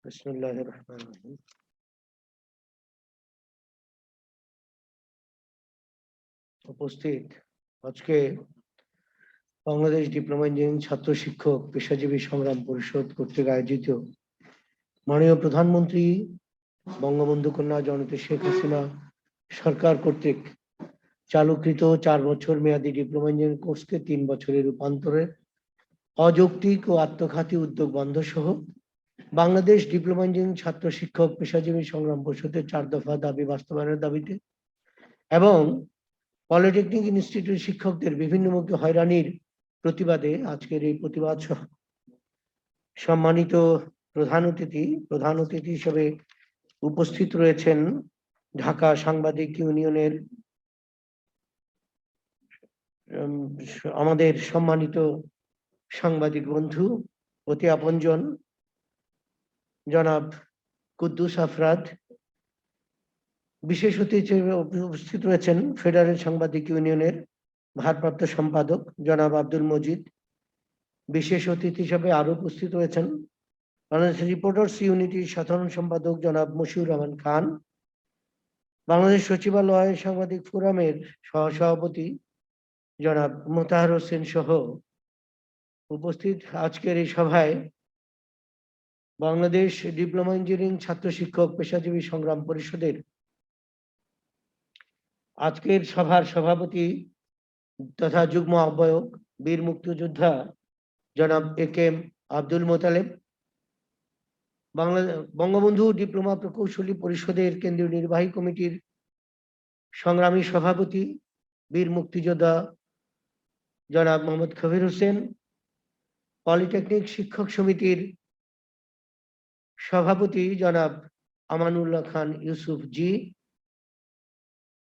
বিসমিল্লাহির রহমানির রহিম। উপস্থিত আজকে বাংলাদেশ ডিপ্লোমা ইঞ্জিনিয়ারিং ছাত্র শিক্ষক পেশাজীবী সংগ্রাম পরিষদ কর্তৃক আয়োজিত মাননীয় প্রধানমন্ত্রী বঙ্গবন্ধু কন্যা জননেত্রী শেখ হাসিনা সরকার কর্তৃক চালুকৃত 4 বছর মেয়াদী ডিপ্লোমা ইঞ্জিনিয়ারিং কোর্সকে 3 বছরে রূপান্তরে অযৌক্তিক ও আত্মঘাতী উদ্যোগ বন্ধ সহ বাংলাদেশ ডিপ্লোমা ইঞ্জিনিয়ারিং ছাত্র শিক্ষক পেশাজীবী সংগ্রাম পরিষদের 4 দফা দাবি বাস্তবায়নের দাবিতে এবং পলিটেকনিক ইনস্টিটিউট শিক্ষকদের বিভিন্নমুখী হয়রানির প্রতিবাদে আজকের এই প্রতিবাদ সম্মানিত প্রধান অতিথি হিসেবে উপস্থিত রয়েছেন ঢাকা সাংবাদিক ইউনিয়নের আমাদের সম্মানিত সাংবাদিক বন্ধু অতি আপনজন জনাব কুদ্দুস আফরাদ। বিশেষ অতিথি হিসেবে উপস্থিত রয়েছেন ফেডারেল সাংবাদিক ইউনিয়নের ভারপ্রাপ্ত সম্পাদক জনাব আব্দুল মজিদ। বিশেষ অতিথি হিসেবে আরো উপস্থিত রয়েছেন বাংলাদেশ রিপোর্টার্স ইউনিটির সাধারণ সম্পাদক জনাব মশিউর রহমান খান, বাংলাদেশ সচিবালয় সাংবাদিক ফোরামের সহসভাপতি জনাব মোতাহার হোসেন সহ উপস্থিত আজকের এই সভায় বাংলাদেশ ডিপ্লোমা ইঞ্জিনিয়ারিং ছাত্র শিক্ষক পেশাজীবী সংগ্রাম পরিষদের আজকের সভার সভাপতি তথা যুগ্ম আহ্বায়ক বীর মুক্তিযোদ্ধা জনাব এ.কে.এম. আব্দুল মোতালেব, বঙ্গবন্ধু ডিপ্লোমা প্রকৌশলী পরিষদের কেন্দ্রীয় নির্বাহী কমিটির সংগ্রামী সভাপতি বীর মুক্তিযোদ্ধা জনাব মোহাম্মদ কবির হোসেন, পলিটেকনিক শিক্ষক সমিতির সভাপতি জনাব আমানুল্লাহ খান ইউসুফ জি।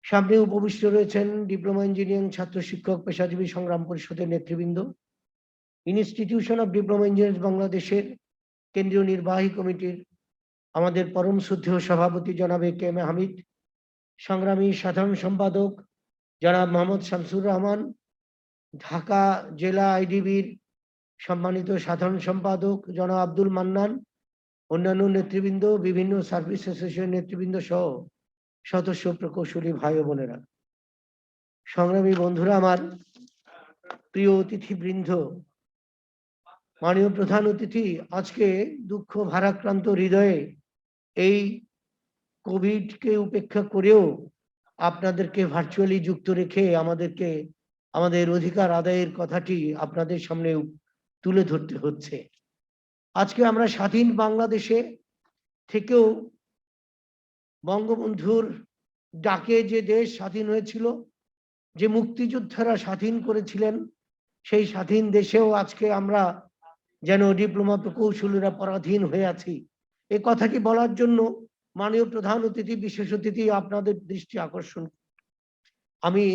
সামনে উপবিষ্ট রয়েছেন ডিপ্লোমা ইঞ্জিনিয়ারিং ছাত্র শিক্ষক পেশাজীবী সংগ্রাম পরিষদের নেতৃবৃন্দ, ইনস্টিটিউশন অফ ডিপ্লোমা ইঞ্জিনিয়ার্স বাংলাদেশের কেন্দ্রীয় নির্বাহী কমিটির আমাদের পরম শ্রদ্ধেয় সভাপতি জনাব এ.কে.এম. হামিদ, সংগ্রামী সাধারণ সম্পাদক জনাব মোহাম্মদ শামসুর রহমান, ঢাকা জেলা আইডিবির সম্মানিত সাধারণ সম্পাদক জনাব আব্দুল মান্নান, অন্যান্য নেতৃবৃন্দ, বিভিন্ন সার্ভিস অ্যাসোসিয়েশন নেতৃবৃন্দ সহ সদস্য প্রকৌশলী ভাই ও বোনেরা, সংগ্রামী বন্ধুরা, আমার প্রিয় অতিথিবৃন্দ, মাননীয় প্রধান অতিথি আজকে দুঃখ ভারাক্রান্ত হৃদয়ে এই কোভিডকে উপেক্ষা করেও আপনাদেরকে ভার্চুয়ালি যুক্ত রেখে আমাদের অধিকার আদায়ের কথাটি আপনাদের সামনে তুলে ধরতে হচ্ছে। আজকে আমরা স্বাধীন বাংলাদেশে থেকেও বঙ্গবন্ধুর ডাকে যে দেশ স্বাধীন হয়েছিল, যে মুক্তিযোদ্ধারা স্বাধীন করেছিলেন, সেই স্বাধীন দেশেও আজকে আমরা যেন ডিপ্লোমা প্রকৌশলীরা পরাধীন হয়ে আছি। এ কথাটি বলার জন্য মাননীয় প্রধান অতিথি, বিশেষ অতিথি আপনাদের দৃষ্টি আকর্ষণ। আমি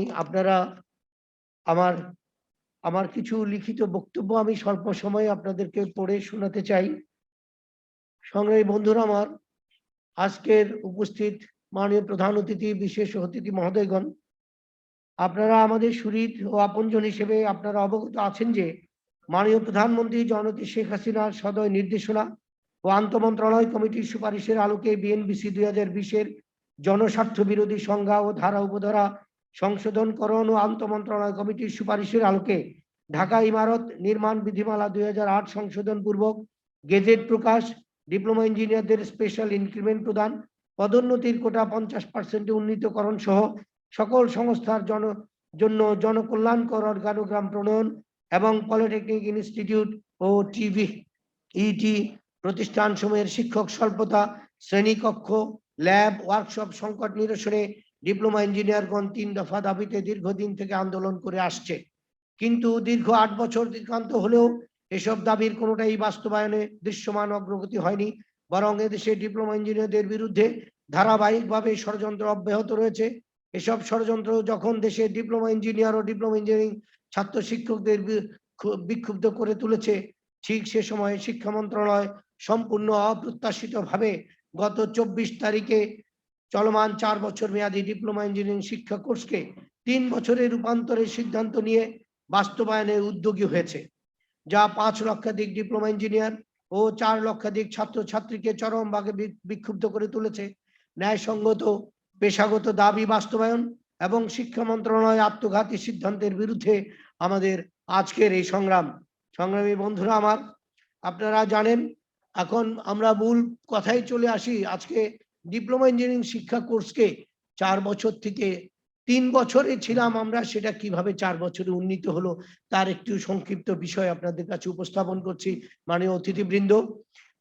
আমার কিছু লিখিত বক্তব্য আমি স্বল্প সময়ে আপনাদেরকে পড়ে শোনাতে চাই। সংগ্রামী বন্ধুরা আমার, আজকের উপস্থিত মাননীয় প্রধান অতিথি, বিশেষ অতিথি মহোদয়গণ, আপনারা আমাদের সুহৃদ ও আপনজন হিসেবে আপনারা অবগত আছেন যে মাননীয় প্রধানমন্ত্রী জননেত্রী শেখ হাসিনার সদয় নির্দেশনা ও আন্তঃমন্ত্রণালয় কমিটির সুপারিশের আলোকে বিএনপিসি 2020-এর জনস্বার্থ বিরোধী সংজ্ঞা ও ধারা উপধারা সংশোধনকরণ ও আন্তঃমন্ত্রণালয় কমিটির সুপারিশের আলোকে ঢাকা ইমারত নির্মাণ বিধিমালা 2008 সংশোধন পূর্বক গেজেট প্রকাশ, ডিপ্লোমা ইঞ্জিনিয়ারদের স্পেশাল ইনক্রিমেন্ট প্রদান, পদোন্নতির কোটা 50% উন্নীতকরণ সহ সকল সংস্থার জন্য জনকল্যাণকর অর্গানোগ্রাম প্রণয়ন এবং পলিটেকনিক ইনস্টিটিউট ও টিভিইটি প্রতিষ্ঠান সমূহের শিক্ষক স্বল্পতা, শ্রেণীকক্ষ, ল্যাব, ওয়ার্কশপ সংকট নিরসনে ডিপ্লোমা ইঞ্জিনিয়ারগণ 3 দফা দাবিতে দীর্ঘদিন থেকে আন্দোলন করে আসছে। কিন্তু দীর্ঘ 8 বছর অতিক্রান্ত হলেও এসব দাবির কোনোটাই বাস্তবায়নে দৃশ্যমান অগ্রগতি হয়নি, বরং এদেশে ডিপ্লোমা ইঞ্জিনিয়ারদের বিরুদ্ধে ধারাবাহিকভাবে ষড়যন্ত্র অব্যাহত রয়েছে। এসব ষড়যন্ত্র যখন দেশে ডিপ্লোমা ইঞ্জিনিয়ার ও ডিপ্লোমা ইঞ্জিনিয়ারিং ছাত্র শিক্ষকদের বিক্ষুব্ধ করে তুলেছে, ঠিক সে সময় শিক্ষা মন্ত্রণালয় সম্পূর্ণ অপ্রত্যাশিতভাবে গত 24 তারিখে চলমান 4 বছর মেয়াদী ডিপ্লোমা ইঞ্জিনিয়ারিং শিক্ষা কোর্সকে 3 বছরের রূপান্তরের সিদ্ধান্ত নিয়ে বাস্তবায়নে উদ্যোগী হয়েছে, যা 5 লক্ষাধিক ডিপ্লোমা ইঞ্জিনিয়ার ও 4 লক্ষাধিক ছাত্রছাত্রীকে চরমভাবে বিক্ষুব্ধ করে তুলেছে। ন্যায়সঙ্গত পেশাগত দাবি বাস্তবায়ন এবং শিক্ষা মন্ত্রণালয় আত্মঘাতী সিদ্ধান্তের বিরুদ্ধে আমাদের আজকের এই সংগ্রাম। সংগ্রামী বন্ধুরা আমার, আপনারা জানেন, এখন আমরা মূল কথায় চলে আসি। আজকে ডিপ্লোমা ইঞ্জিনিয়ারিং শিক্ষা কোর্সকে 4 বছর থেকে 3 বছরে ছিলাম আমরা, সেটা কিভাবে 4 বছরে উন্নীত হলো তার একটু সংক্ষিপ্ত বিষয় আপনাদের কাছে উপস্থাপন করছি। মাননীয় অতিথিবৃন্দ,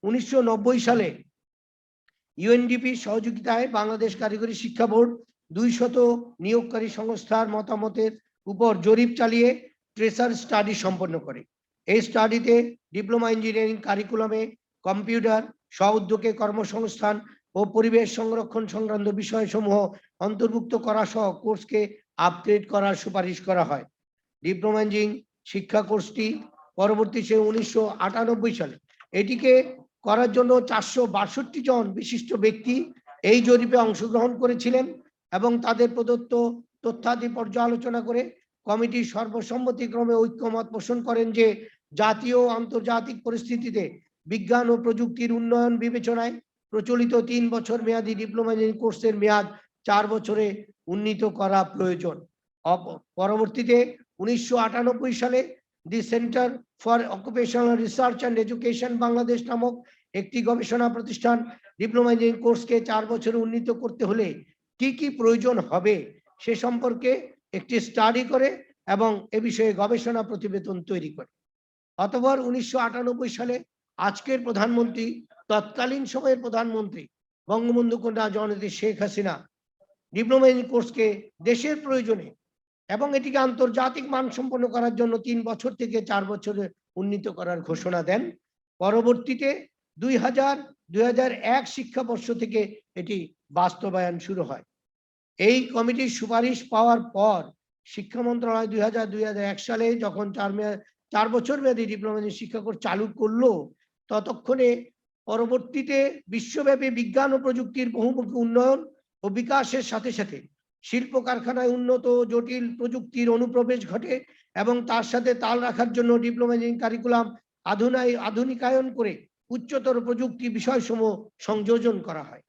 1990 সালে ইউএনডিপি সহযোগিতায় বাংলাদেশ কারিগরি শিক্ষা বোর্ড 200 নিয়োগকারী সংস্থার মতামতের উপর জরিপ চালিয়ে ট্রেসার স্টাডি সম্পন্ন করে। এই স্টাডিতে ডিপ্লোমা ইঞ্জিনিয়ারিং কারিকুলামে কম্পিউটার, স্ব-উদ্যোগে কর্মসংস্থান ও পরিবেশ সংরক্ষণ সংক্রান্ত বিষয়সমূহ অন্তর্ভুক্ত করা সহ কোর্সকে আপগ্রেড করার সুপারিশ করা হয়। ডিপ্লোমা ইঞ্জিনিয়ারিং শিক্ষা কোর্সটি পরবর্তী 1998 সালে এটিকে করার জন্য 462 জন বিশিষ্ট ব্যক্তি এই জরিপে অংশগ্রহণ করেছিলেন এবং তাদের প্রদত্ত তথ্যাদি পর্যালোচনা করে কমিটি সর্বসম্মতিক্রমে ঐক্যমত পোষণ করেন যে জাতীয় ও আন্তর্জাতিক পরিস্থিতিতে বিজ্ঞান ও প্রযুক্তির উন্নয়ন বিবেচনায় প্রচলিত 3 বছর মেয়াদী ডিপ্লোমা ইঞ্জিনিয়ারিং কোর্সের মেয়াদ 4 বছরে উন্নীত করা প্রয়োজন। পরবর্তীতে 1998 সালে দি centre for occupational research and education Bangladesh নামক একটি গবেষণা প্রতিষ্ঠান ডিপ্লোমা ইঞ্জিনিয়ারিং কোর্সকে 4 বছরে উন্নীত করতে হলে কি কি প্রয়োজন হবে সে সম্পর্কে একটি স্টাডি করে এবং এ বিষয়ে গবেষণা প্রতিবেদন তৈরি করে। অতঃপর 1998 সালে আজকের প্রধানমন্ত্রী, তৎকালীন সময়ের প্রধানমন্ত্রী বঙ্গবন্ধু কন্যা জননেত্রী শেখ হাসিনা ডিপ্লোমা ইঞ্জিনিয়ারিং কোর্সকে দেশের প্রয়োজনে এবং এটিকে আন্তর্জাতিক মানসম্পন্ন করার জন্য 3 বছর থেকে 4 বছরে উন্নীত করার ঘোষণা দেন। পরবর্তীতে 2000-2001 শিক্ষাবর্ষ থেকে এটি বাস্তবায়ন শুরু হয়। এই কমিটির সুপারিশ পাওয়ার পর শিক্ষা মন্ত্রণালয় 2000-2001 সালে যখন 4 বছর মেয়াদী ডিপ্লোমা ইঞ্জিনিয়ারিং শিক্ষা কোর্স চালু করলো, ততক্ষণে পরবর্তীতে বিশ্বব্যাপী বিজ্ঞান ও প্রযুক্তির বহুমুখী উন্নয়ন ও বিকাশের সাথে সাথে শিল্প কারখানায় উন্নত জটিল প্রযুক্তির অনুপ্রবেশ ঘটে এবং তার সাথে তাল রাখার জন্য ডিপ্লোমা ইঞ্জিনিয়ারিং কারিকুলাম আধুনিকায়ন করে উচ্চতর প্রযুক্তি বিষয়সমূহ সংযোজন করা হয়।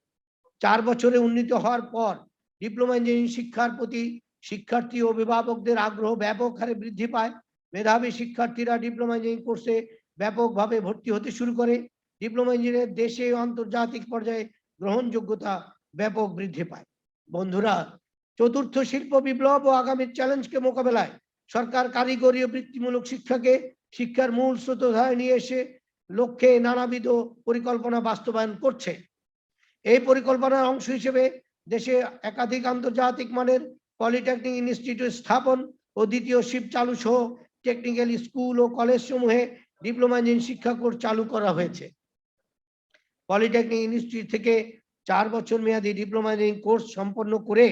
4 বছরে উন্নীত হওয়ার পর ডিপ্লোমা ইঞ্জিনিয়ারিং শিক্ষার প্রতি শিক্ষার্থী ও অভিভাবকদের আগ্রহ ব্যাপক হারে বৃদ্ধি পায়। মেধাবী শিক্ষার্থীরা ডিপ্লোমা ইঞ্জিনিয়ারিং কোর্সে ব্যাপকভাবে ভর্তি হতে শুরু করে। ডিপ্লোমা ইঞ্জিনিয়ার দেশে ও আন্তর্জাতিক পর্যায়ে গ্রহণযোগ্যতা ব্যাপক বৃদ্ধি পায়। বন্ধুরা, চতুর্থ শিল্প বিপ্লব ও আগামী চ্যালেঞ্জকে মোকাবেলায় সরকার কারিগরি ও বৃত্তিমূলক শিক্ষাকে শিক্ষার মূল স্রোতধারায় নিয়ে এসে লক্ষ্যে নানাবিধ পরিকল্পনা বাস্তবায়ন করছে। এই পরিকল্পনার অংশ হিসেবে দেশে একাধিক আন্তর্জাতিক মানের পলিটেকনিক ইনস্টিটিউট স্থাপন ও দ্বিতীয় শিফট চালু সহ টেকনিক্যাল স্কুল ও কলেজ সমূহে ডিপ্লোমা ইঞ্জিনিয়ারিং শিক্ষা কোর্স চালু করা হয়েছে। পলিটেকনিক ইনস্টিটিউট থেকে 4 বছর মেয়াদী ডিপ্লোমা ইঞ্জিনিয়ারিং কোর্স সম্পন্ন করে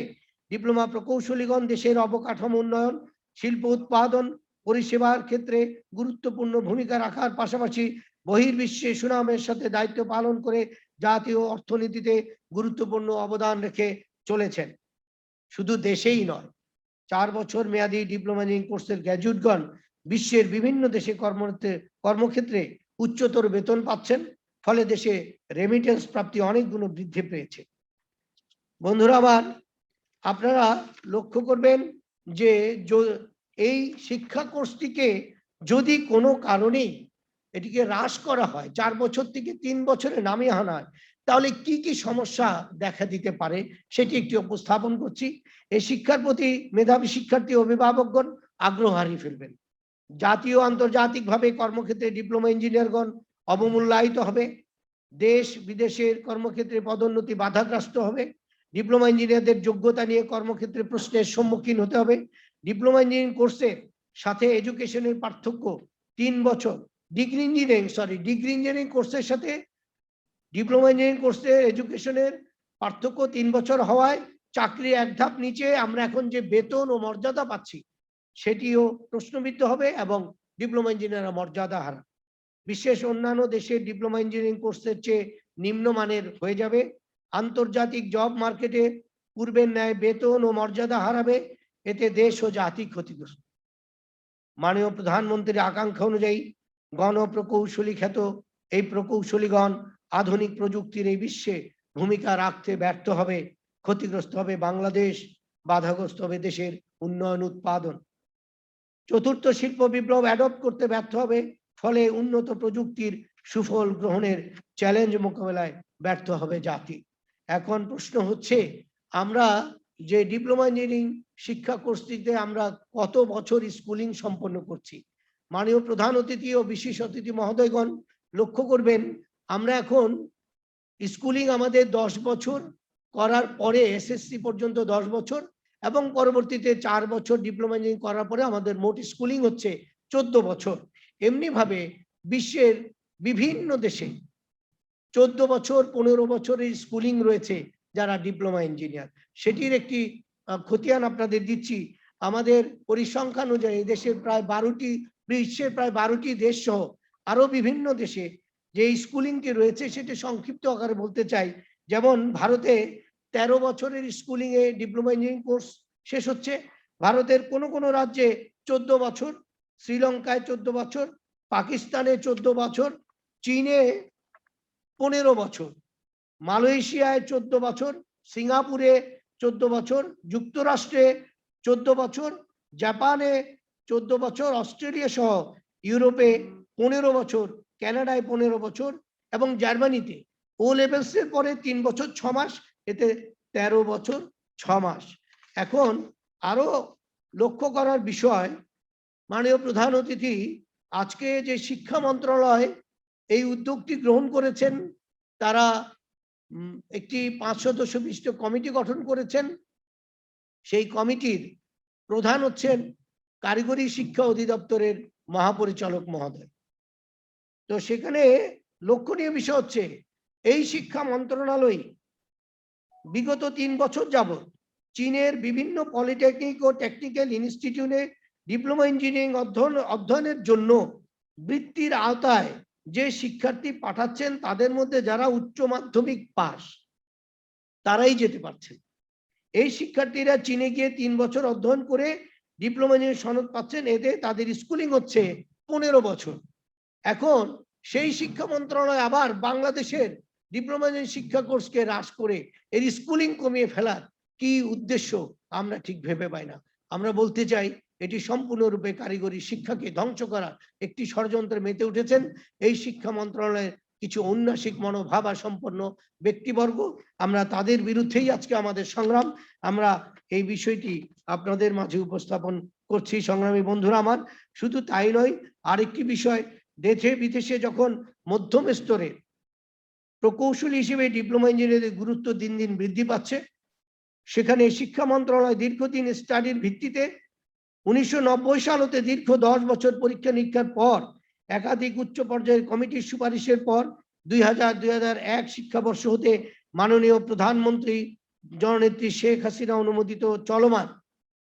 ডিপ্লোমা প্রকৌশলীগণ দেশের অবকাঠামো উন্নয়ন, শিল্প উৎপাদন, পরিষেবার ক্ষেত্রে গুরুত্বপূর্ণ ভূমিকা রাখার পাশাপাশি বহির্বিশ্বে সুনামের সাথে দায়িত্ব পালন করে জাতীয় অর্থনীতিতে গুরুত্বপূর্ণ অবদান রেখে চলেছেন। শুধু দেশেই নয়, 4 বছর মেয়াদী ডিপ্লোমা ইঞ্জিনিয়ারিং কোর্সের গ্র্যাজুয়েটগণ বিশ্বের বিভিন্ন দেশে কর্মক্ষেত্রে উচ্চতর বেতন পাচ্ছেন, ফলে দেশে রেমিটেন্স প্রাপ্তি অনেক গুণ বৃদ্ধি পেয়েছে। বন্ধুরা আমার, আপনারা লক্ষ্য করবেন যে এই শিক্ষা কোর্সটিকে যদি কোনো কারণেই এটিকে হ্রাস করা হয়, 4 বছর থেকে 3 বছরে নামিয়ে আনা হয়, তাহলে কি কি সমস্যা দেখা দিতে পারে সেটি একটি উপস্থাপন করছি। এই শিক্ষার প্রতি মেধাবী শিক্ষার্থী অভিভাবকগণ আগ্রহ হারিয়ে ফেলবেন। জাতীয় আন্তর্জাতিকভাবে কর্মক্ষেত্রে ডিপ্লোমা ইঞ্জিনিয়ারগণ অবমূল্যায়িত হবে। দেশ বিদেশের কর্মক্ষেত্রে পদোন্নতি বাধাগ্রস্ত হবে। ডিপ্লোমা ইঞ্জিনিয়ারদের যোগ্যতা নিয়ে কর্মক্ষেত্রে প্রশ্নের সম্মুখীন হতে হবে। ডিপ্লোমা ইঞ্জিনিয়ারিং কোর্সের সাথে এডুকেশনের পার্থক্য 3 বছর। ডিগ্রি ইঞ্জিনিয়ারিং কোর্সের সাথে ডিপ্লোমা ইঞ্জিনিয়ারিং কোর্সের এডুকেশনের পার্থক্য 3 বছর হওয়ায় চাকরি এক ধাপ নিচে আমরা এখন যে বেতন ও মর্যাদা পাচ্ছি সেটিও প্রশ্নবিদ্ধ হবে এবং ডিপ্লোমা ইঞ্জিনিয়াররা মর্যাদা হারাবে। বিশ্বের অন্যান্য দেশের ডিপ্লোমা ইঞ্জিনিয়ারিং কোর্সের চেয়ে নিম্নমানের হয়ে যাবে। আন্তর্জাতিক জব মার্কেটে পূর্বের ন্যায় বেতন ও মর্যাদা হারাবে। এতে দেশ ও জাতি ক্ষতিগ্রস্ত। মাননীয় প্রধানমন্ত্রীর আকাঙ্ক্ষা অনুযায়ী গণপ্রকৌশলী খ্যাত এই প্রকৌশলীগণ আধুনিক প্রযুক্তির এই বিশ্বে ভূমিকা রাখতে ব্যর্থ হবে, ক্ষতিগ্রস্ত হবে বাংলাদেশ, বাধাগ্রস্ত হবে দেশের উন্নয়ন উৎপাদন। চতুর্থ শিল্প বিপ্লব অ্যাডপ্ট করতে ব্যর্থ হবে, ফলে উন্নত প্রযুক্তির সুফল গ্রহণের চ্যালেঞ্জ মোকাবেলায় ব্যর্থ হবে জাতি। এখন প্রশ্ন হচ্ছে, আমরা যে ডিপ্লোমা ইঞ্জিনিয়ারিং শিক্ষা কোর্সটিতে আমরা কত বছর স্কুলিং সম্পন্ন করছি? মাননীয় প্রধান অতিথি ও বিশেষ অতিথি মহোদয়গণ লক্ষ্য করবেন, আমরা এখন স্কুলিং আমাদের 10 বছর করার পরে এসএসসি পর্যন্ত 10 বছর এবং পরবর্তীতে 4 বছর ডিপ্লোমা ইঞ্জিনিয়ারিং করার পরে আমাদের মোট স্কুলিং হচ্ছে 14 বছর। এমনি ভাবে বিশ্বের বিভিন্ন দেশে 14 বছর 15 বছরের স্কুলিং রয়েছে যারা ডিপ্লোমা ইঞ্জিনিয়ার। সেটির একটি খতিয়ান আপনাদের দিচ্ছি। আমাদের পরিসংখ্যান অনুযায়ী দেশের প্রায় 12টি, বিশ্বের প্রায় 12টি দেশ সহ আরো বিভিন্ন দেশে যে স্কুলিংটি রয়েছে সেটি সংক্ষিপ্ত আকারে বলতে চাই। যেমন ভারতে 13 বছরের স্কুলিং এ ডিপ্লোমা ইঞ্জিনিয়ারিং কোর্স শেষ হচ্ছে। ভারতের কোন কোন রাজ্যে 14 বছর, শ্রীলঙ্কায় 14 বছর, পাকিস্তানে 14 বছর, চীনে 15 বছর, মালয়েশিয়ায় 14 বছর, সিঙ্গাপুরে 14 বছর, যুক্তরাষ্ট্রে 14 বছর, জাপানে 14 বছর, অস্ট্রেলিয়া সহ ইউরোপে 15 বছর, কানাডায় 15 বছর এবং জার্মানিতে ও লেভেলস এর পরে 3 বছর 6 মাস, এতে 13 বছর 6 মাস। এখন আরো লক্ষ্য করার বিষয়, মাননীয় প্রধান অতিথি আজকে যে শিক্ষা মন্ত্রণালয় এই উদ্যোগটি গ্রহণ করেছেন, তারা একটি 5 সদস্য বিশিষ্ট কমিটি গঠন করেছেন। সেই কমিটির প্রধান হচ্ছেন কারিগরি শিক্ষা অধিদপ্তরের মহাপরিচালক মহোদয়। তো সেখানে লক্ষণীয় বিষয় হচ্ছে, এই শিক্ষা মন্ত্রণালয় বিগত 3 বছর যাবৎ চীনের বিভিন্ন পলিটেকনিক ও টেকনিক্যাল ইনস্টিটিউটে ডিপ্লোমা ইঞ্জিনিয়ারিং অধ্যয়নের জন্য বৃত্তির আওতায় যে শিক্ষার্থী পাঠাচ্ছেন, তাদের মধ্যে যারা উচ্চ মাধ্যমিক পাস তারাই যেতে পারছেন। এই শিক্ষার্থীরা চীনে গিয়ে 3 বছর অধ্যয়ন করে ডিপ্লোমা ইঞ্জিনিয়ারিং সনদ পাচ্ছেন, এতে তাদের স্কুলিং হচ্ছে 15 বছর। এখন সেই শিক্ষা মন্ত্রণালয় আবার বাংলাদেশের ডিপ্লোমা ইঞ্জিনিয়ারিং শিক্ষা কোর্সকে হ্রাস করে এর স্কুলিং কমিয়ে ফেলার কি উদ্দেশ্য আমরা ঠিক ভেবে পাই না। আমরা বলতে চাই, এটি সম্পূর্ণরূপে কারিগরি শিক্ষাকে ধ্বংস করার একটি ষড়যন্ত্রে মেতে উঠেছেন এই শিক্ষা মন্ত্রণালয়ের কিছু ঔন্নাসিক মনোভাবা সম্পন্ন ব্যক্তিবর্গ। আমরা তাদের বিরুদ্ধেই আজকে আমাদের সংগ্রাম। আমরা এই বিষয়টি আপনাদের মাঝে উপস্থাপন করছি সংগ্রামী বন্ধুরা আমার। শুধু তাই নয়, আরেকটি বিষয়, দেশে বিদেশে যখন মধ্যম স্তরে প্রকৌশলী হিসেবে ডিপ্লোমা ইঞ্জিনিয়ারের গুরুত্ব দিন দিন বৃদ্ধি পাচ্ছে, সেখানে শিক্ষা মন্ত্রণালয় দীর্ঘদিন স্টাডির ভিত্তিতে 1990 সাল হতে দীর্ঘ 10 বছর পরীক্ষা নিরীক্ষার পর একাধিক উচ্চ পর্যায়ের কমিটির সুপারিশের পর 2000-2001 শিক্ষাবর্ষ হতে মাননীয় প্রধানমন্ত্রী জননেত্রী শেখ হাসিনা অনুমোদিত চলমান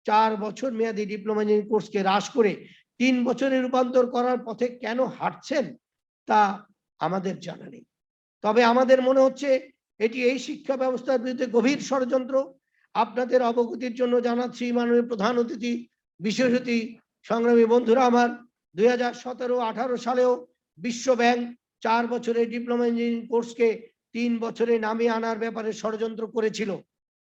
4 বছর মেয়াদী ডিপ্লোমা ইঞ্জিনিয়ারিং কোর্সকে হ্রাস করে 3 বছরে রূপান্তর করার পথে কেন হাঁটছেন তা আমাদের জানা নেই। তবে আমাদের মনে হচ্ছে এটি এই শিক্ষা ব্যবস্থার বিরুদ্ধে গভীর ষড়যন্ত্র। আপনাদের অবগতির জন্য জানাচ্ছি, মাননীয় প্রধান অতিথি, বিশেষ অতিথি, সংগ্রামী বন্ধুরা আমার, 2017-18 সালেও বিশ্ব ব্যাংক 4 বছরের ডিপ্লোমা ইঞ্জিনিয়ারিং কোর্সকে 3 বছরে নামিয়ে আনার ব্যাপারে ষড়যন্ত্র করেছিল।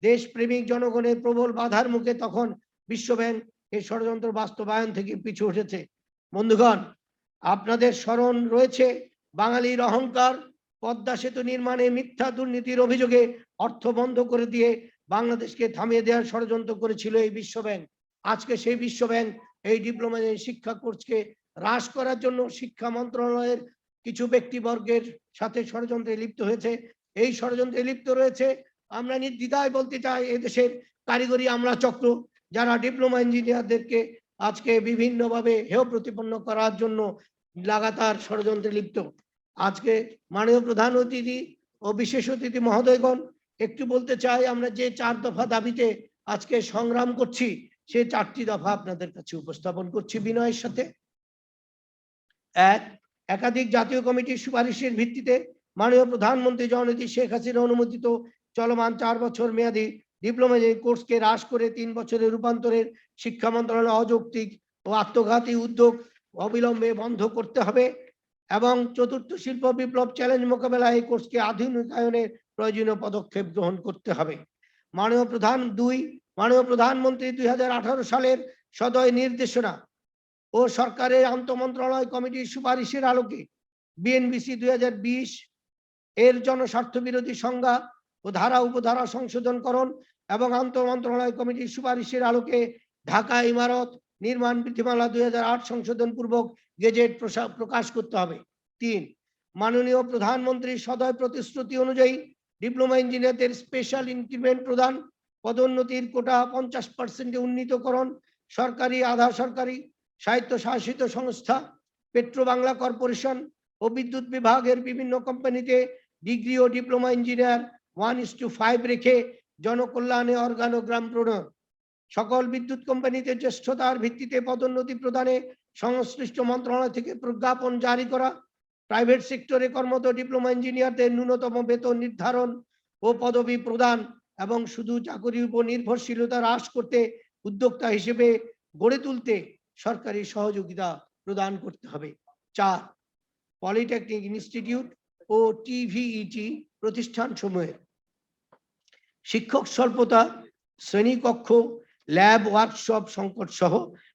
দেশপ্রেমিক জনগণের প্রবল বাধার মুখে তখন বিশ্ব ব্যাংক এই ষড়যন্ত্র বাস্তবায়ন থেকে পিছু উঠেছে। বন্ধুগণ, আপনাদের স্মরণ রয়েছে, বাঙালির অহংকার পদ্মা সেতু নির্মাণে মিথ্যা দুর্নীতির অভিযোগে অর্থ বন্ধ করে দিয়ে বাংলাদেশকে থামিয়ে দেওয়ার ষড়যন্ত্র করেছিল এই বিশ্ব ব্যাংক। আজকে সেই বিশ্ব ব্যাংক এই ডিপ্লোমা শিক্ষা কোর্সকে হ্রাস করার জন্য শিক্ষা মন্ত্রণালয়ের কিছু ব্যক্তিবর্গের সাথে ষড়যন্ত্রে লিপ্ত হয়েছে। এই ষড়যন্ত্রে লিপ্ত রয়েছে, আমরা নির্দ্বিধায় বলতে চাই, এদেশের কারিগরি আমলা চক্র, যারা ডিপ্লোমা ইঞ্জিনিয়ারদেরকে আজকে বিভিন্নভাবে হেয় প্রতিপন্ন করার জন্য লাগাতার ষড়যন্ত্রে লিপ্ত। আজকে মাননীয় প্রধান অতিথি ও বিশেষ অতিথি মহোদয়গণ, একটু বলতে চাই, আমরা যে 4 দফা দাবিতে আজকে সংগ্রাম করছি, সেই 4টি দফা আপনাদের কাছে উপস্থাপন করছি বিনয়ের সাথে। 1, একাধিক জাতীয় কমিটির সুপারিশের ভিত্তিতে মাননীয় প্রধানমন্ত্রী জননেত্রী শেখ হাসিনা অনুমোদিত চলমান 4 বছর মেয়াদী ডিপ্লোমা কোর্সকে হ্রাস করে 3 বছরে রূপান্তরের শিক্ষা মন্ত্রণালয়ের অযৌক্তিক ও আত্মঘাতী উদ্যোগ অবিলম্বে বন্ধ করতে হবে এবং চতুর্থ শিল্প বিপ্লব চ্যালেঞ্জ মোকাবেলায় এই কোর্সকে আধুনিকায়নের প্রয়োজনীয় পদক্ষেপ গ্রহণ করতে হবে। মাননীয় প্রধানমন্ত্রী 2018 সালের সদয় নির্দেশনা ও সরকারের আন্তঃমন্ত্রণালয় কমিটির সুপারিশের আলোকে বিএনবিসি 2020 এর জনস্বার্থ বিরোধী সংজ্ঞা ও ধারা উপধারা সংশোধনকরণ এবং আন্তঃমন্ত্রণালয় কমিটির সুপারিশের আলোকে ঢাকা ইমারত নির্মাণ বিধিমালা 2008 সংশোধন পূর্বক গেজেট প্রকাশ করতে হবে। 3, মাননীয় প্রধানমন্ত্রীর সদয় প্রতিশ্রুতি অনুযায়ী ডিপ্লোমা ইঞ্জিনিয়ারদের স্পেশাল ইনক্রিমেন্ট প্রদান, পদোন্নতির কোটা 50% উন্নীতকরণ, সরকারি আধা সরকারি স্বায়ত্তশাসিত সংস্থা, পেট্রো বাংলা কর্পোরেশন ও বিদ্যুৎ বিভাগের বিভিন্ন কোম্পানিতে ডিগ্রি ও ডিপ্লোমা ইঞ্জিনিয়ার 1:5 রেখে জনকল্যাণে অর্গানোগ্রাম প্রণয়ন, সকল বিদ্যুৎ কোম্পানিতে জ্যেষ্ঠতার ভিত্তিতে পদোন্নতি প্রদানে সংশ্লিষ্ট মন্ত্রণালয় থেকে প্রজ্ঞাপন জারি করা, প্রাইভেট সেক্টরে কর্মরত ডিপ্লোমা ইঞ্জিনিয়ারদের ন্যূনতম বেতন নির্ধারণ ও পদবি প্রদান এবং শুধু চাকরির উপর নির্ভরশীলতা হ্রাস করতে উদ্যোক্তা হিসেবে গড়ে তুলতে সরকারি সহযোগিতা প্রদান করতে হবে। 4, পলিটেকনিক ইনস্টিটিউট ও টিভিইটি প্রতিষ্ঠানসমূহে শিক্ষক স্বল্পতা, শ্রেণীকক্ষ, ল্যাব ওয়ার্কশপ সংকট সহ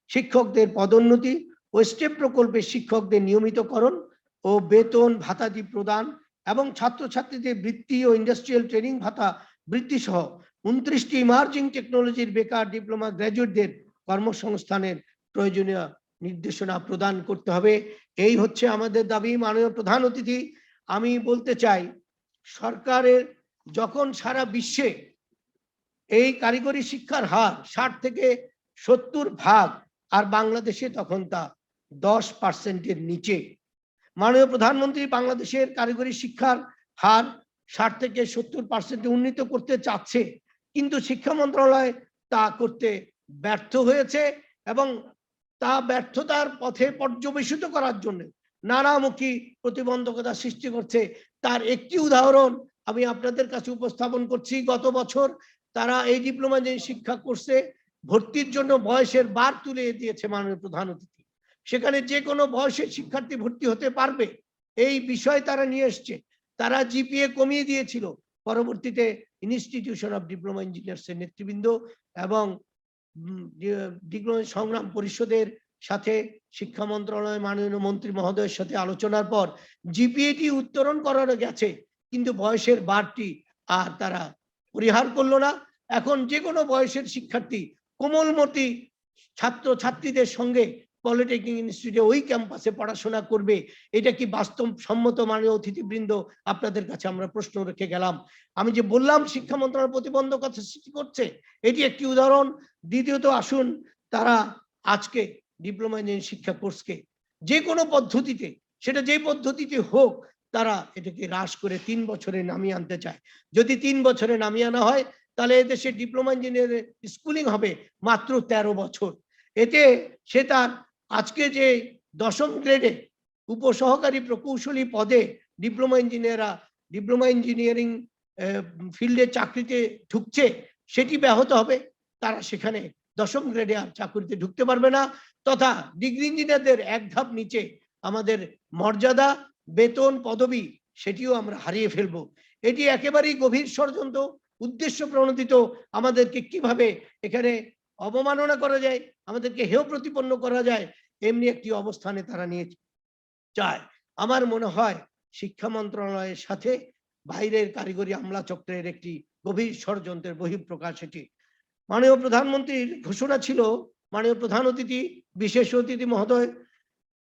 শিক্ষকদের পদোন্নতি ও স্টেপ প্রকল্পে শিক্ষকদের নিয়মিতকরণ ও বেতন ভাতাদি প্রদান এবং ছাত্রছাত্রীদের বৃত্তি ও ইন্ডাস্ট্রিয়াল ট্রেনিং ভাতা বৃদ্ধি সহ 29টি ইমার্জিং টেকনোলজির বেকার ডিপ্লোমা গ্র্যাজুয়েটদের কর্মসংস্থানের প্রয়োজনীয় নির্দেশনা প্রদান করতে হবে। এই হচ্ছে আমাদের দাবি। মাননীয় প্রধান অতিথি, আমি বলতে চাই, সরকারের যখন সারা বিশ্বে এই কারিগরি শিক্ষার হার 60 থেকে 70% আর বাংলাদেশে তখন তা 10%-এর নিচে। মাননীয় প্রধানমন্ত্রী বাংলাদেশের কারিগরি শিক্ষার হার 60 থেকে 70%-এ উন্নীত করতে চাচ্ছে, কিন্তু শিক্ষা মন্ত্রণালয় তা করতে ব্যর্থ হয়েছে এবং তা ব্যর্থতার পথে পর্যবেসিত করার জন্য নানামুখী প্রতিবন্ধকতা সৃষ্টি করছে। তার একটি উদাহরণ আমি আপনাদের কাছে উপস্থাপন করছি। গত বছর তারা এই ডিপ্লোমা শিক্ষা কোর্সে ভর্তির জন্য বয়সের বার তুলে দিয়েছে মাননীয় প্রধান অতিথি। সেখানে যে কোনো বয়সের শিক্ষার্থী ভর্তি হতে পারবে, এই বিষয় তারা নিয়ে এসছে। তারা জিপিএ কমিয়ে দিয়েছিল। পরবর্তীতে ইনস্টিটিউশন অফ ডিপ্লোমা ইঞ্জিনিয়ার্স এর নেতৃবৃন্দ এবং ডিপ্লোমা সংগ্রাম পরিষদের সাথে শিক্ষা মন্ত্রণালয় মাননীয় মন্ত্রী মহোদয়ের সাথে আলোচনার পর জিপিএটি উত্তরণ করানো গেছে, কিন্তু বয়সের বারটি আর তারা পরিহার করলো না। এখন যে কোনো বয়সের শিক্ষার্থী কোমলমতি ছাত্র ছাত্রীদের সঙ্গে পলিটেকনিক ইনস্টিটিউটে ওই ক্যাম্পাসে পড়াশোনা করবে। এটা কি বাস্তব সম্মত? মাননীয় অতিথিবৃন্দ, আপনাদের কাছে আমরা প্রশ্ন রেখে গেলাম। আমি যে বললাম শিক্ষা মন্ত্রণালয় প্রতিবন্ধকতা সৃষ্টি করছে, এটি একটি উদাহরণ। দ্বিতীয়ত, আসুন তারা আজকে ডিপ্লোমা ইঞ্জিনিয়ারিং শিক্ষা কোর্সকে যে কোনো পদ্ধতিতে, সেটা যে পদ্ধতিতে হোক, তারা এটাকে হ্রাস করে 3 বছরে নামিয়ে আনতে চায়। যদি 3 বছরে নামিয়ে আনা হয়, তাহলে এদেশে ডিপ্লোমা ইঞ্জিনিয়ারের স্কুলিং হবে মাত্র 13 বছর। এতে সে তার আজকে যে 10ম গ্রেডে উপসহকারী প্রকৌশলী পদে ডিপ্লোমা ইঞ্জিনিয়ারিং ফিল্ডে চাকরিতে ঢুকছে, সেটি ব্যাহত হবে। তারা সেখানে 10ম গ্রেডে আর চাকরিতে ঢুকতে পারবে না, তথা ডিগ্রি ইঞ্জিনিয়ারদের এক ধাপ নিচে আমাদের মর্যাদা, বেতন, পদবি সেটিও আমরা হারিয়ে ফেলবো। এটি একেবারেই গভীর ষড়যন্ত্র, উদ্দেশ্য প্রণোদিত। আমাদেরকে কিভাবে এখানে অবমাননা করা যায়, আমাদেরকে হেয় প্রতিপন্ন করা যায়, এমনি একটি অবস্থানে তারা নিয়ে চায়। আমার মনে হয় শিক্ষা মন্ত্রণালয়ের সাথে বাইরের কারিগরি আমলা চক্রের একটি গভীর ষড়যন্ত্রের বহিঃপ্রকাশ এটি। মাননীয় প্রধানমন্ত্রীর ঘোষণা ছিল, মাননীয় প্রধান অতিথি, বিশেষ অতিথি মহোদয়,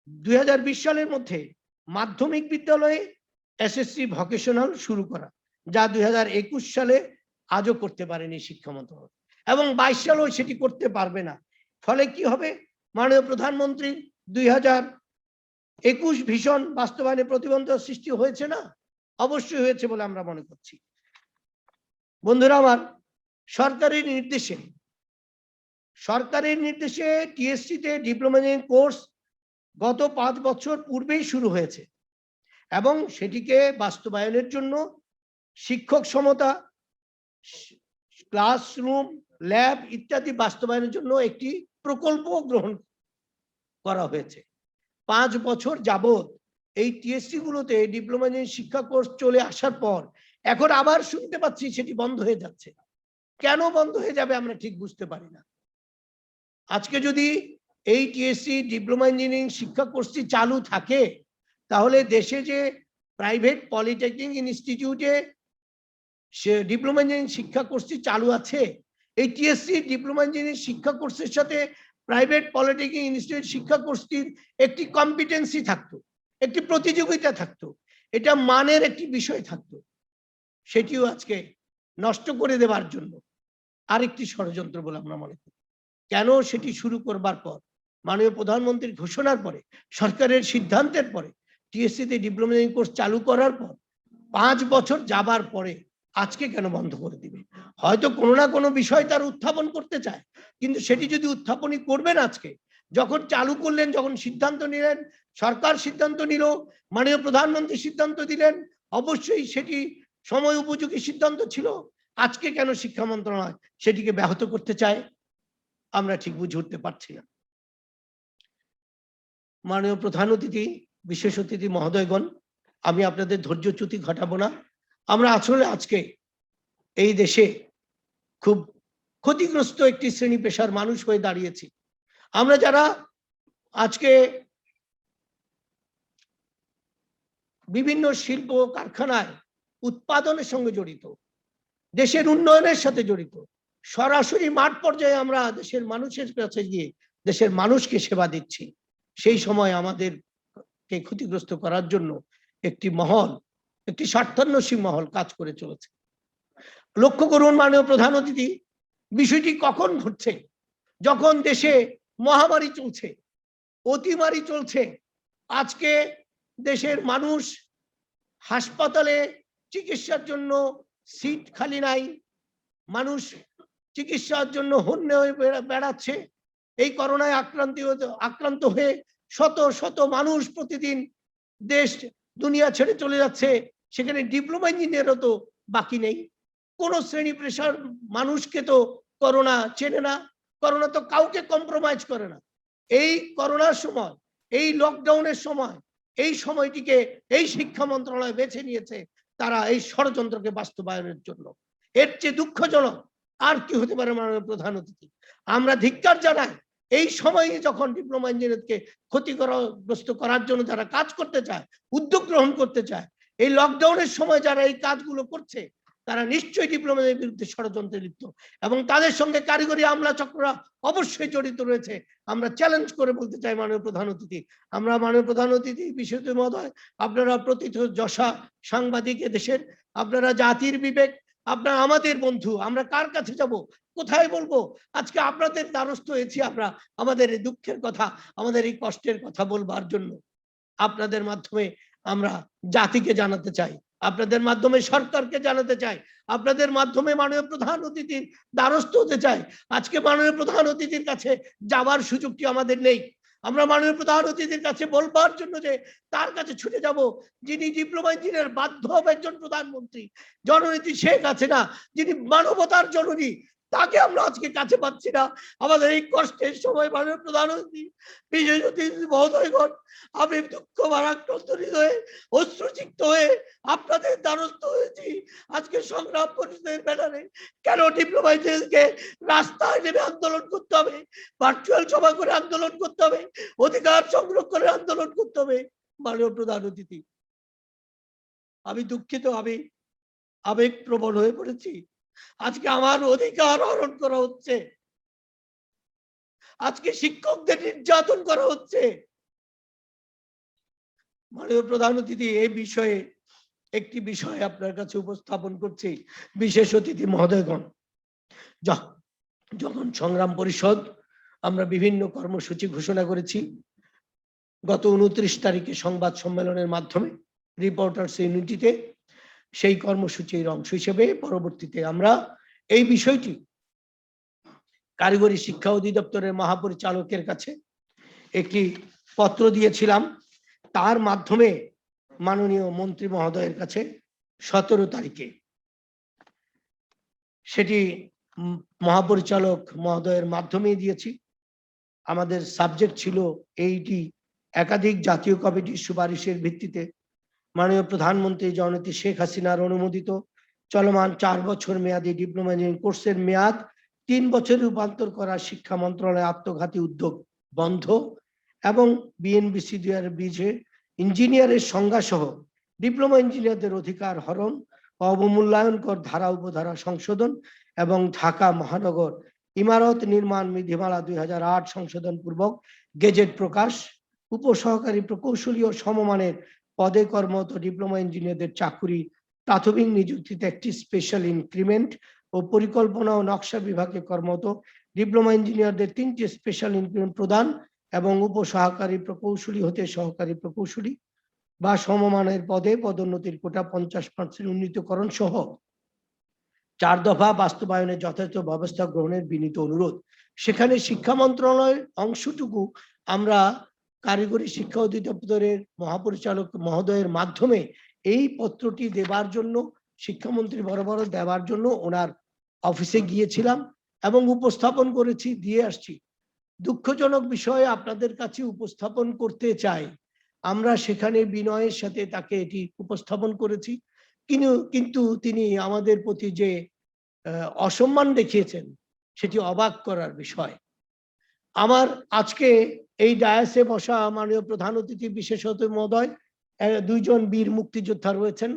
2020 সালের মধ্যে মাধ্যমিক বিদ্যালয়ে এসএসসি ভোকেশনাল শুরু করা, যা 2021 সালে আজও করতে পারেনি শিক্ষা মন্ত্রণালয়, এবং 22 সালেও সেটি করতে পারবে না। ফলে কি হবে? মাননীয় প্রধানমন্ত্রী 2021 ভীষণ বাস্তবায়নে প্রতিবন্ধক সৃষ্টি হয়েছে না? অবশ্যই হয়েছে বলে আমরা মনে করছি। বন্ধুরা আমার, সরকারের নির্দেশে টিএসসিতে ডিপ্লোমা ইঞ্জিনিয়ারিং কোর্স গত 5 বছর পূর্বেই শুরু হয়েছে এবং সেটিকে বাস্তবায়নের জন্য শিক্ষক সমতা, ক্লাসরুম, ল্যাব ইত্যাদি বাস্তবায়নের জন্য একটি প্রকল্প গ্রহণ করা হয়েছে। 5 বছর যাবত এই টিএসসি গুলোতে ডিপ্লোমা ইঞ্জিনিয়ারিং শিক্ষা কোর্স চলে আসার পর এখন আবার শুনতে পাচ্ছি সেটি বন্ধ হয়ে যাচ্ছে। কেন বন্ধ হয়ে যাবে আমরা ঠিক বুঝতে পারি না। আজকে যদি এই টিএসসি ডিপ্লোমা ইঞ্জিনিয়ারিং শিক্ষা কোর্সটি চালু থাকে, তাহলে দেশে যে প্রাইভেট পলিটেকনিক ইনস্টিটিউটে সে ডিপ্লোমা ইঞ্জিনিয়ারিং শিক্ষা কোর্সটি চালু আছে, এই টিএসসি ডিপ্লোমা ইঞ্জিনিয়ারিং শিক্ষা কোর্সের সাথে প্রাইভেট পলিটেকনিক ইনস্টিটিউট শিক্ষা কোর্সটির একটি কম্পিটেন্সি থাকতো, একটি প্রতিযোগিতা থাকতো, এটা মানের একটি বিষয় থাকতো। সেটিও আজকে নষ্ট করে দেওয়ার জন্য আরেকটি ষড়যন্ত্র বলে আমরা মনে করি। কেন সেটি শুরু করবার পর, মাননীয় প্রধানমন্ত্রীর ঘোষণার পরে, সরকারের সিদ্ধান্তের পরে, টিএসসিতে ডিপ্লোমা ইঞ্জিনিয়ারিং কোর্স চালু করার পর 5 বছর যাবার পরে আজকে কেন বন্ধ করে দিবে? হয়তো কোনো না কোনো বিষয় তার উত্থাপন করতে চায়, কিন্তু সেটি যদি উত্থাপনই করবেন আজকে, যখন চালু করলেন, যখন সিদ্ধান্ত নিলেন, সরকার সিদ্ধান্ত নিল, মাননীয় প্রধানমন্ত্রী সিদ্ধান্ত দিলেন, অবশ্যই সেটি সময় উপযোগী সিদ্ধান্ত ছিল। আজকে কেন শিক্ষা মন্ত্রণালয় সেটিকে ব্যাহত করতে চায় আমরা ঠিক বুঝে উঠতে পারছি না। মাননীয় প্রধান অতিথি, বিশেষ অতিথি মহোদয়গণ, আমি আপনাদের ধৈর্যচ্যুতি ঘটাবো না। আমরা আসলে আজকে এই দেশে খুব ক্ষতিগ্রস্ত একটি শ্রেণী পেশার মানুষ হয়ে দাঁড়িয়েছি। আমরা যারা আজকে বিভিন্ন শিল্প কারখানায় উৎপাদনের সঙ্গে জড়িত, দেশের উন্নয়নের সাথে জড়িত, সরাসরি মাঠ পর্যায়ে আমরা দেশের মানুষের কাছে গিয়ে দেশের মানুষকে সেবা দিচ্ছি, সেই সময় আমাদেরকে ক্ষতিগ্রস্ত করার জন্য একটি মহল, একটি স্বার্থান্বেষী মহল কাজ করে চলেছে। লক্ষ্য করুন মাননীয় প্রধান অতিথি, বিষয়টি কখন ঘটছে? যখন দেশে মহামারী চলছে, অতিমারি চলছে। আজকে দেশের মানুষ হাসপাতালে চিকিৎসার জন্য সিট খালি নাই, মানুষ চিকিৎসার জন্য হন্যে হয়ে বেড়াচ্ছে। এই করোনায় আক্রান্ত হয়ে শত শত মানুষ প্রতিদিন দেশ দুনিয়া ছেড়ে চলে যাচ্ছে। সেখানে ডিপ্লোমা ইঞ্জিনিয়ারও তো বাকি নেই। কোন শ্রেণী পেশার মানুষকে তো করোনা চেনে না, করোনা তো কাউকে কম্প্রোমাইজ করে না। এই করোনার সময়, এই লকডাউনের সময়, এই সময়টিকে এই শিক্ষা মন্ত্রণালয় বেছে নিয়েছে তারা এই ষড়যন্ত্রকে বাস্তবায়নের জন্য। এর চেয়ে দুঃখজনক আর কি হতে পারে মাননীয় প্রধান অতিথি? আমরা ধিক্কার জানাই এই সময়ে যখন ডিপ্লোমা ইঞ্জিনিয়ারকে ক্ষতিগ্রস্ত করার জন্য যারা কাজ করতে চায়, উদ্যোগ গ্রহণ করতে চায়, এই লকডাউনের সময় যারা এই কাজগুলো করছে, তারা নিশ্চয়ই ডিপ্লোমার বিরুদ্ধে ষড়যন্ত্রে লিপ্ত এবং তাদের সঙ্গে কারিগরি আমলা চক্ররা অবশ্যই জড়িত রয়েছে। আমরা চ্যালেঞ্জ করে বলতে চাই মাননীয় প্রধান অতিথি, আমরা মাননীয় প্রধান অতিথি বিশেষ মহোদয়, আপনারা প্রথিতযশা সাংবাদিক দেশের, আপনারা জাতির বিবেক, আপনারা আমাদের বন্ধু, আমরা কার কাছে যাব, কোথায় বলবো? আজকে আপনাদের দ্বারস্থ হয়েছি আমরা আমাদের এই দুঃখের কথা, আমাদের এই কষ্টের কথা বলবার জন্য। আপনাদের মাধ্যমে আমরা জাতিকে জানাতে চাই, আপনাদের মাধ্যমে সরকারকে জানাতে চাই, আপনাদের মাধ্যমে মাননীয় প্রধান অতিথির দ্বারস্থ হতে চাই। আজকে মাননীয় প্রধান অতিথির কাছে যাওয়ার সুযোগটি আমাদের নেই। আমরা মাননীয় প্রধান অতিথির কাছে বলবার জন্য যে তার কাছে ছুটে যাব, যিনি ডিপ্লোমা ইঞ্জিনিয়ার বাধ্য হবে একজন প্রধানমন্ত্রী, জননেত্রী শেখ হাসিনা, যিনি মানবতার জননী, তাকে আমরা আজকে কাছে পাচ্ছি না। আমাদের এই কষ্টের সময় মাননীয় প্রধান অতিথি, বিশেষ অতিথি মহোদয়গণ, আমি দুঃখ ভারাক্রান্ত হৃদয়ে অশ্রুসিক্ত হয়ে আপনাদের দ্বারস্থ হয়েছি। আজকে সংগ্রাম পরিষদের ব্যানারে কেন ডিপ্লোমা ইঞ্জিনিয়ারকে রাস্তায় নেমে আন্দোলন করতে হবে, ভার্চুয়াল সভা করে আন্দোলন করতে হবে, অধিকার সংরক্ষণের আন্দোলন করতে হবে? মাননীয় প্রধান অতিথি, আমি দুঃখিত, আমি আবেগপ্রবণ হয়ে পড়েছি। আজকে আমার অধিকার হরণ করা হচ্ছে, আজকে শিক্ষকদের নির্যাতন করা হচ্ছে। মাননীয় প্রধান অতিথি, এই বিষয়ে একটি বিষয় আপনার কাছে উপস্থাপন করছি। বিশেষ অতিথি মহোদয়গণ, যখন সংগ্রাম পরিষদ আমরা বিভিন্ন কর্মসূচি ঘোষণা করেছি, গত 29 তারিখে সংবাদ সম্মেলনের মাধ্যমে রিপোর্টার্স ইউনিটিতে, সেই কর্মসূচির অংশ হিসেবে পরবর্তীতে আমরা এই বিষয়টি কারিগরি শিক্ষা অধিদপ্তরের মহাপরিচালকের কাছে একটি পত্র দিয়েছিলাম। তার মাধ্যমে মাননীয় মন্ত্রী মহোদয়ের কাছে 17 তারিখে সেটি মহাপরিচালক মহোদয়ের মাধ্যমে দিয়েছি। আমাদের সাবজেক্ট ছিল এইটি একাধিক জাতীয় কমিটির সুপারিশের ভিত্তিতে মাননীয় প্রধানমন্ত্রী জননেত্রী শেখ হাসিনার অনুমোদিত চলমান ৪ বছর মেয়াদী ডিপ্লোমা ইঞ্জিনিয়ারিং কোর্সের মেয়াদ ৩ বছরে রূপান্তর করা শিক্ষা মন্ত্রণালয়ের আত্মঘাতী উদ্যোগ বন্ধ এবং বিএনবিসিডিআর বিজে ইঞ্জিনিয়ারের সংজ্ঞা সহ ডিপ্লোমা ইঞ্জিনিয়ারদের অধিকার হরণ, অবমূল্যায়নকর ধারা উপধারা সংশোধন এবং ঢাকা মহানগর ইমারত নির্মাণ বিধিমালা ২০০৮ সংশোধন পূর্বক গেজেট প্রকাশ, উপসহকারী প্রকৌশলী ও সমমানের পদে কর্মরত ডিপ্লোমা ইঞ্জিনিয়ারদের চাকুরি প্রাথমিক নিযুক্তিতে একটি স্পেশাল ইনক্রিমেন্ট ও পরিকল্পনা ও নকশা বিভাগে কর্মরত ডিপ্লোমা ইঞ্জিনিয়ারদের ৩টি স্পেশাল ইনক্রিমেন্ট প্রদান এবং উপসহকারী প্রকৌশলী হতে সহকারী প্রকৌশলী বা সমমানের পদে পদোন্নতির কোটা 50% উন্নীতকরণ সহ ৪ দফা বাস্তবায়নের যথাযথ ব্যবস্থা গ্রহণের বিনীত অনুরোধ। সেখানে শিক্ষা মন্ত্রণালয়ের অংশটুকু আমরা কারিগরি শিক্ষা অধিদপ্তরের মহাপরিচালক মহোদয়ের মাধ্যমে এই পত্রটি দেবার জন্য শিক্ষামন্ত্রী বরাবর দেওয়ার জন্য ওনার অফিসে গিয়েছিলাম এবং উপস্থাপন করেছি, দিয়ে আসছি। দুঃখজনক বিষয়ে আপনাদের কাছে উপস্থাপন করতে চাই, আমরা সেখানে বিনয়ের সাথে তাকে এটি উপস্থাপন করেছি, কিন্তু তিনি আমাদের প্রতি যে অসম্মান দেখিয়েছেন সেটি অবাক করার বিষয়। আমার আজকে এই ডায়াসে বসা মাননীয় প্রধান অতিথি বিশেষত মহোদয় ২ জন বীর মুক্তিযোদ্ধা রয়েছেন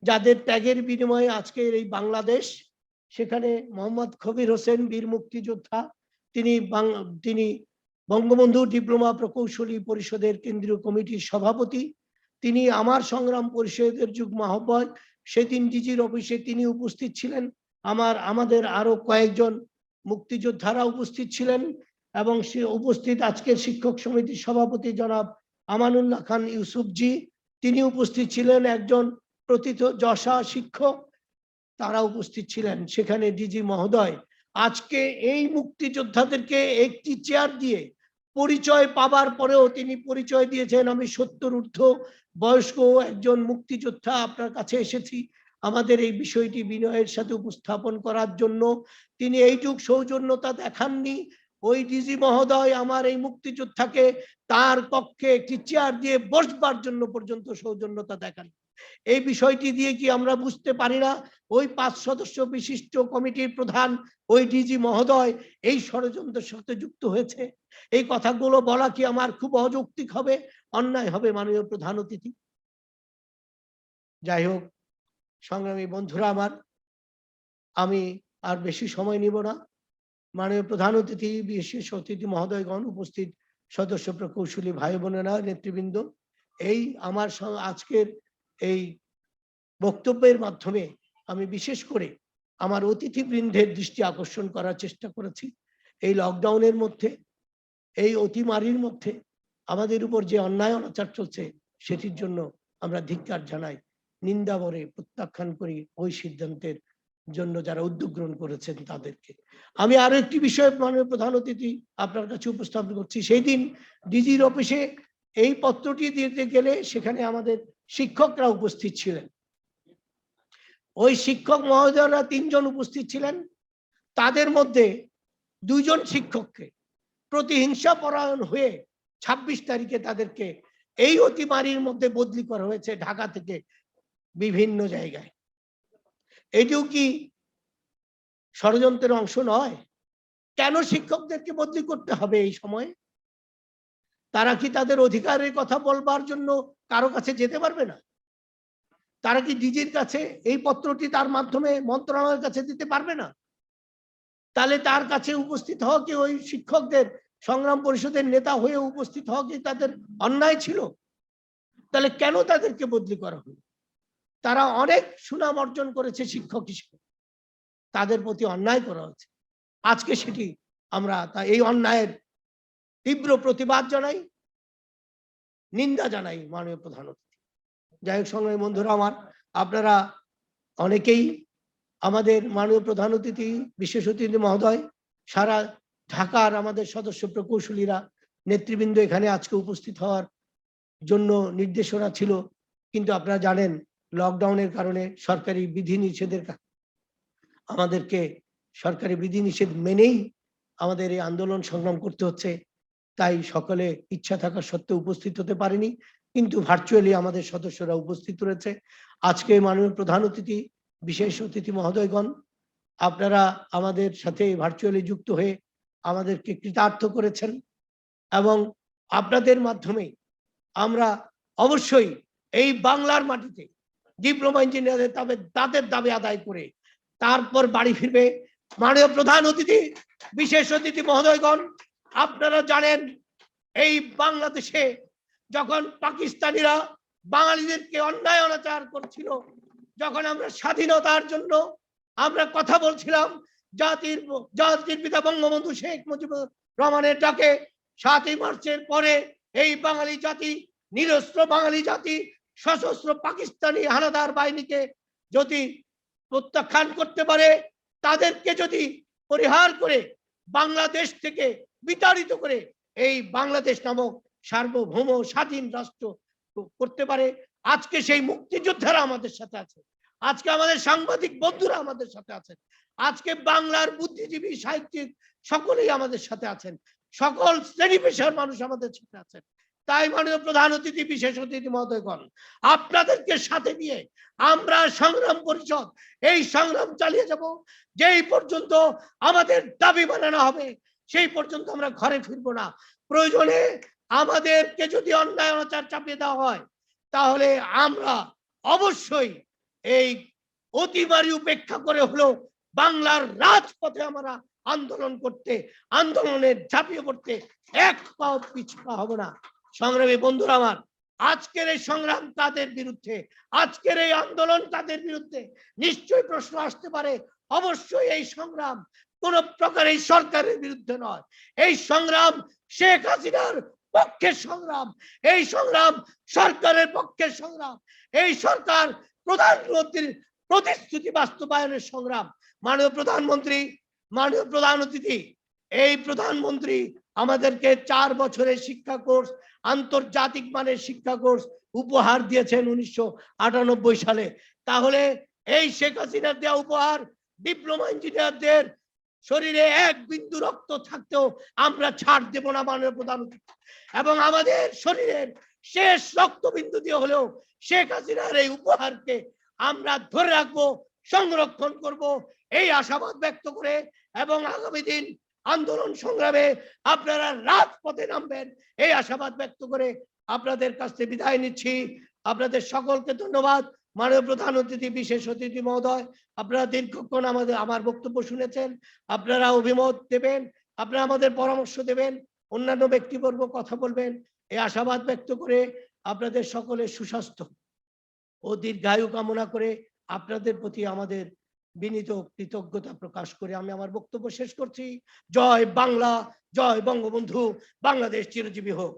যাদের ত্যাগের বিনিময়ে আজকের এই বাংলাদেশ। সেখানে মোহাম্মদ কবির হোসেন বীর মুক্তিযোদ্ধা, তিনি বঙ্গবন্ধু ডিপ্লোমা প্রকৌশলী পরিষদের কেন্দ্রীয় কমিটির সভাপতি, তিনি আমার সংগ্রাম পরিষদের যুগ্ম আহ্বায়ক। সেদিন ডিজির অফিসে তিনি উপস্থিত ছিলেন, আমাদের আরো কয়েকজন মুক্তিযোদ্ধারা উপস্থিত ছিলেন এবং সে উপস্থিত আজকের শিক্ষক সমিতির সভাপতি জনাব আমানুল্লাহ খান ইউসুফজি, তিনি উপস্থিত ছিলেন, একজন প্রথিত যশা শিক্ষক, তারা উপস্থিত ছিলেন। সেখানে ডিজি মহোদয় আজকে এই মুক্তিযোদ্ধাদেরকে একটি চেয়ার দিয়ে পরিচয় পাবার পরেও তিনি পরিচয় দিয়েছেন আমি ৭০ ঊর্ধ্ব বয়স্ক একজন মুক্তিযোদ্ধা, আপনার কাছে এসেছি আমাদের এই বিষয়টি বিনয়ের সাথে উপস্থাপন করার জন্য। তিনি এইটুক সৌজন্যতা দেখাননি। ওই ডিজি মহোদয় আমার এই মুক্তিযোদ্ধাকে তার কক্ষে একটি চেয়ার দিয়ে বসবার জন্য পর্যন্ত সৌজন্যতা দেখান। এই বিষয়টি দিয়ে কি আমরা বুঝতে পারি না ওই ৫ সদস্য বিশিষ্ট কমিটির প্রধান ওই ডিজি মহোদয় এই ষড়যন্ত্রের সাথে যুক্ত হয়েছে? এই কথাগুলো বলা কি আমার খুব অযৌক্তিক হবে, অন্যায় হবে মাননীয় প্রধান অতিথি? যাই হোক, সংগ্রামী বন্ধুরা আমার, আমি আর বেশি সময় নিব না। মাননীয় প্রধান অতিথি, বিশেষ অতিথি মহোদয়গণ, উপস্থিত সদস্য প্রকৌশলী ভাই বোনেরা, নেতৃবৃন্দ, এই আমার আজকের এই বক্তব্যের মাধ্যমে আমি বিশেষ করে আমার অতিথিবৃন্দের দৃষ্টি আকর্ষণ করার চেষ্টা করেছি। এই লকডাউনের মধ্যে, এই অতিমারির মধ্যে আমাদের উপর যে অন্যায় অনাচার চলছে সেটির জন্য আমরা ধিক্কার জানাই, নিন্দা করে প্রত্যাখ্যান করি ওই সিদ্ধান্তের জন্য যারা উদ্যোগ গ্রহণ করেছেন তাদেরকে। আমি আরো একটি বিষয় মাননীয় প্রধান অতিথি আপনার কাছে উপস্থাপন করছি। সেই দিন ডিজির অফিসে এই পত্রটি দিতে গেলে সেখানে আমাদের শিক্ষকরা উপস্থিত ছিলেন। ওই শিক্ষক মহোদয়রা ৩ জন উপস্থিত ছিলেন, তাদের মধ্যে ২ জন শিক্ষককে প্রতিহিংসা পরায়ণ হয়ে ২৬ তারিখে তাদেরকে এই অতিমারির মধ্যে বদলি করা হয়েছে ঢাকা থেকে বিভিন্ন জায়গায়। এটিও কি ষড়যন্ত্রের অংশ নয়? কেন শিক্ষকদেরকে বদলি করতে হবে এই সময়ে? তারা কি তাদের অধিকারের কথা বলবার জন্য কারো কাছে যেতে পারবে না? তারা কি ডিজির কাছে এই পত্রটি তার মাধ্যমে মন্ত্রণালয়ের কাছে দিতে পারবে না? তাহলে তার কাছে উপস্থিত হওয়া কি ওই শিক্ষকদের সংগ্রাম পরিষদের নেতা হয়ে উপস্থিত হওয়া কি তাদের অন্যায় ছিল? তাহলে কেন তাদেরকে বদলি করা হলো? তারা অনেক সুনাম অর্জন করেছে শিক্ষক হিসেবে, তাদের প্রতি অন্যায় করা হচ্ছে। আজকে সেটি আমরা এই অন্যায়ের তীব্র প্রতিবাদ জানাই, নিন্দা জানাই মাননীয় প্রধান অতিথি। যাই হোক, সংগ্রামী বন্ধুরা আমার, আপনারা অনেকেই আমাদের মাননীয় প্রধান অতিথি, বিশেষ অতিথি মহোদয়, সারা ঢাকার আমাদের সদস্য প্রকৌশলীরা, নেতৃবৃন্দ এখানে আজকে উপস্থিত হওয়ার জন্য নির্দেশনা ছিল, কিন্তু আপনারা জানেন লকডাউনের কারণে সরকারি বিধিনিষেধের আমাদেরকে সরকারি বিধিনিষেধ মেনেই আমাদের এই আন্দোলন সংগ্রাম করতে হচ্ছে। তাই সকলে ইচ্ছা থাকা সত্ত্বেও উপস্থিত হতে পারেনি, কিন্তু ভার্চুয়ালি আমাদের সদস্যরা উপস্থিত রয়েছে। আজকে মাননীয় প্রধান অতিথি, বিশেষ অতিথি মহোদয়গণ, আপনারা আমাদের সাথে ভার্চুয়ালি যুক্ত হয়ে আমাদেরকে কৃতার্থ করেছেন এবং আপনাদের মাধ্যমে আমরা অবশ্যই এই বাংলার মাটিতে ডিপ্লোমা ইঞ্জিনিয়ারদের তাদের দাবি আদায় করে তারপর বাড়ি ফিরবে। মাননীয় প্রধান অতিথি, বিশেষ অতিথি মহোদয়গণ, আপনারা জানেন এই বাংলাদেশে যখন পাকিস্তানিরা বাঙালিদেরকে অন্যায় অনাচার করছিল, যখন আমরা স্বাধীনতার জন্য আমরা কথা বলছিলাম, জাতির পিতা বঙ্গবন্ধু শেখ মুজিবুর রহমানের ডাকে ৭ই মার্চের পরে এই বাঙালি জাতি, নিরস্ত্র বাঙালি জাতি সশস্ত্র পাকিস্তানি হানাদার বাহিনীকে যদি প্রত্যাখ্যান করতে পারে, তাদেরকে যদি পরিহার করে বাংলাদেশ থেকে বিতাড়িত করে এই বাংলাদেশ নামক সার্বভৌম স্বাধীন রাষ্ট্র করতে পারে, আজকে সেই মুক্তিযোদ্ধারা আমাদের সাথে আছে, আজকে আমাদের সাংবাদিক বন্ধুরা আমাদের সাথে আছেন, আজকে বাংলার বুদ্ধিজীবী সাহিত্যিক সকলেই আমাদের সাথে আছেন, সকল শ্রেণী পেশার মানুষ আমাদের সাথে আছেন। তাই মাননীয় প্রধান অতিথি, বিশেষ অতিথি মহোদয়গণ, আপনাদেরকে সাথে নিয়ে আমরা সংগ্রাম পরিষদ এই সংগ্রাম চালিয়ে যাব। যেই পর্যন্ত আমাদের দাবি মানানো হবে সেই পর্যন্ত আমরা ঘরে ফিরবো না। প্রয়োজনে আমাদেরকে যদি অন্যায় অনাচার চাপিয়ে দেওয়া হয়, তাহলে আমরা অবশ্যই এই অতিমারি উপেক্ষা করে হলেও বাংলার রাজপথে আমরা আন্দোলন করতে, আন্দোলনের ঝাঁপিয়ে পড়তে এক পাও পিছপা হব না। সংগ্রামী বন্ধুরা আমার, আজকের এই সংগ্রাম তাদের বিরুদ্ধে, আজকের এই আন্দোলন তাদের বিরুদ্ধে। নিশ্চয়ই প্রশ্ন আসতে পারে, অবশ্যই এই সংগ্রাম কোন প্রকার এই সরকারের বিরুদ্ধে নয়, এই সংগ্রাম শেখ হাসিনার পক্ষের সংগ্রাম, এই সংগ্রাম সরকারের পক্ষের সংগ্রাম, এই সরকার প্রধানমন্ত্রীর প্রতিশ্রুতি বাস্তবায়নের সংগ্রাম। মাননীয় প্রধানমন্ত্রী, মাননীয় প্রধান অতিথি, এই প্রধানমন্ত্রী আমাদেরকে 4 বছরের শিক্ষা কোর্স, আন্তর্জাতিক মানের শিক্ষা কোর্স উপহার দিয়েছেন 1998 সালে। তাহলে এই শেখ হাসিনার দেওয়া উপহার ডিপ্লোমা ইঞ্জিনিয়ারদের শরীরে 1 বিন্দু রক্ত থাকতেও আমরা ছাড় দেব না মাননীয় প্রধান অতিথি, এবং আমাদের শরীরের শেষ রক্তবিন্দু দিয়ে হলেও শেখ হাসিনার এই উপহারকে আমরা ধরে রাখবো, সংরক্ষণ করব, এই আশাবাদ ব্যক্ত করে এবং আগামী দিন আন্দোলন সংগ্রামে আপনারা রাজপথে নামবেন এই আশাবাদ ব্যক্ত করে আপনাদের কাছ থেকে বিদায় নিচ্ছি। আপনাদের সকলকে ধন্যবাদ। মাননীয় প্রধান অতিথি, বিশেষ অতিথি মহোদয়, আপনারা দীর্ঘক্ষণ আমার বক্তব্য শুনেছেন, আপনারা অভিমত দেবেন, আপনারা আমাদের পরামর্শ দেবেন, অন্যান্য ব্যক্তিবর্গ কথা বলবেন, এই আশাবাদ ব্যক্ত করে আপনাদের সকলের সুস্বাস্থ্য ও দীর্ঘায়ু কামনা করে আপনাদের প্রতি আমাদের বিনীত কৃতজ্ঞতা প্রকাশ করে আমি আমার বক্তব্য শেষ করছি। জয় বাংলা, জয় বঙ্গবন্ধু, বাংলাদেশ চিরজীবী হোক।